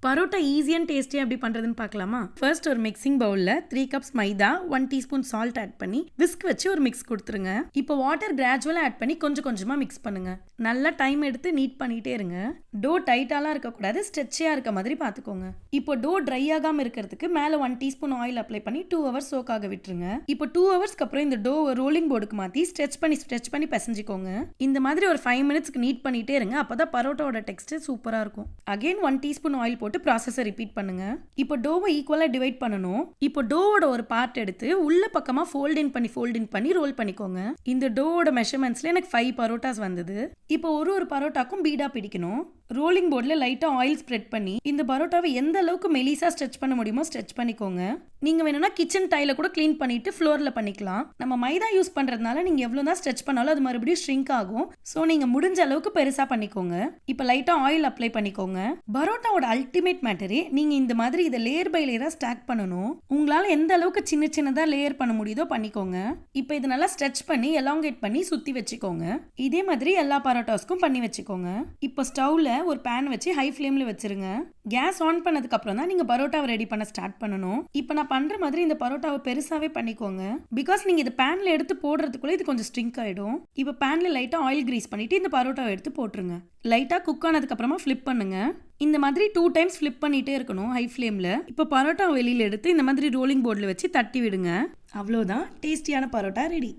Parotta easy and டேஸ்டியா எப்படி பண்றதுன்னு பார்க்கலாமா? ஃபர்ஸ்ட் ஒரு மிக்சிங் பவுல்ல 3 கப்ஸ் மைதா, 1 டீஸ்பூன் சால்ட் ஆட் பண்ணி விஸ்க் வச்சு ஒரு மிக்ஸ் கொடுத்துருங்க. இப்போ வாட்டர் கிராஜுவலா ஆட் பண்ணி கொஞ்சம் கொஞ்சமா மிக்ஸ் பண்ணுங்க. நல்லா டைம் எடுத்து நீட் பண்ணிட்டே இருங்க. டோ டைட்டாலாம் இருக்கக்கூடாது, ஸ்ட்ரெச்சியா இருக்க மாதிரி பார்த்துக்கோங்க. இப்போ டோ ட்ரை ஆகாம இருக்கிறதுக்கு மேல 1 டீஸ்பூன் ஆயில் அப்ளை பண்ணி 2 ஹவர்ஸ் சோக் ஆக விட்டுருங்க. இப்போ 2 ஹவர்ஸ்க்கு அப்புறம் இந்த டோ ரோலிங் போர்டுக்கு மாத்தி ஸ்ட்ரெச் பண்ணி பிசைஞ்சுக்கோங்க. இந்த மாதிரி ஒரு 5 மினிட்ஸ்க்கு நீட் பண்ணிட்டே இருங்க. அப்பதான் பரோட்டாவோட டெக்ஸ்டர் சூப்பரா இருக்கும். அகைன் 1 டீஸ்பூன் ஆயில் போட்டு ப்ராசஸை ரிப்பீட் பண்ணுங்க. இப்போ டோவை ஈக்குவலா டிவைட் பண்ணணும். இப்போ டோவோட ஒரு பார்ட் எடுத்து உள்ள பக்கமா ஃபோல்ட் இன் பண்ணி ரோல் பண்ணிக்கோங்க. இந்த டோவோட மெஷர்மெண்ட்ஸ்ல எனக்கு 5 பரோட்டாஸ் வந்தது. இப்போ ஒரு பரோட்டாக்கும் பீடா பிடிக்கணும். ரோலிங் போர்டில் லைட்டாக ஆயில் ஸ்ப்ரெட் பண்ணி இந்த பரோட்டாவை எந்த அளவுக்கு மெலிசா ஸ்ட்ரெச் பண்ண முடியுமோ ஸ்ட்ரெச் பண்ணிக்கோங்க. நீங்கள் வேணும்னா கிச்சன் டைல கூட க்ளீன் பண்ணிட்டு ஃப்ளோரில் பண்ணிக்கலாம். நம்ம மைதா யூஸ் பண்ணுறதுனால நீங்கள் எவ்வளோ தான் ஸ்ட்ரெச் பண்ணாலும் அது மறுபடியும் ஷ்ரிங்க் ஆகும். ஸோ நீங்கள் முடிஞ்ச அளவுக்கு பெருசாக பண்ணிக்கோங்க. இப்போ லைட்டாக ஆயில் அப்ளை பண்ணிக்கோங்க. பரோட்டாவோட அல்டிமேட் மேட்டரே நீங்கள் இந்த மாதிரி இதை லேயர் பை லேயராக ஸ்டாக் பண்ணணும். உங்களால் எந்த அளவுக்கு சின்னதாக லேயர் பண்ண முடியுதோ பண்ணிக்கோங்க. இப்போ இது நல்லா ஸ்ட்ரெச் பண்ணி எலாங்கேட் பண்ணி சுற்றி வச்சுக்கோங்க. இதே மாதிரி எல்லா பரோட்டாஸ்க்கும் பண்ணி வச்சுக்கோங்க. இப்போ ஸ்டவ்ல ஒரு பேன் வச்சு ஹை ஃப்ளேம்ல வச்சிருங்க. கேஸ் ஆன் பண்ணதுக்கு அப்புறம் தான் நீங்க பரோட்டாவை ரெடி பண்ண ஸ்டார்ட் பண்ணணும். இப்போ நான் பண்ற மாதிரி இந்த பரோட்டாவை பெருசாவே பண்ணிக்கோங்க. பிகாஸ் நீங்க இது பேன்ல எடுத்து போடுறதுக்குள்ள இது கொஞ்சம் ஸ்ட்ரிங்க் ஆயிடும். இப்போ பேன்ல லைட்டா ஆயில் கிரீஸ் பண்ணிட்டு இந்த பரோட்டாவை எடுத்து போட்டுருங்க. லைட்டா குக் ஆனதுக்கு அப்புறமா ஃபிளிப் பண்ணுங்க. இந்த மாதிரி 2 டைம்ஸ் ஃபிளிப் பண்ணிட்டே இருக்கணும் ஹை ஃப்ளேம்ல. இப்போ பரோட்டா வெளியில எடுத்து இந்த மாதிரி ரோலிங் போர்டில் வச்சு தட்டி விடுங்க. அவ்வளோதான், டேஸ்டியான பரோட்டா ரெடி.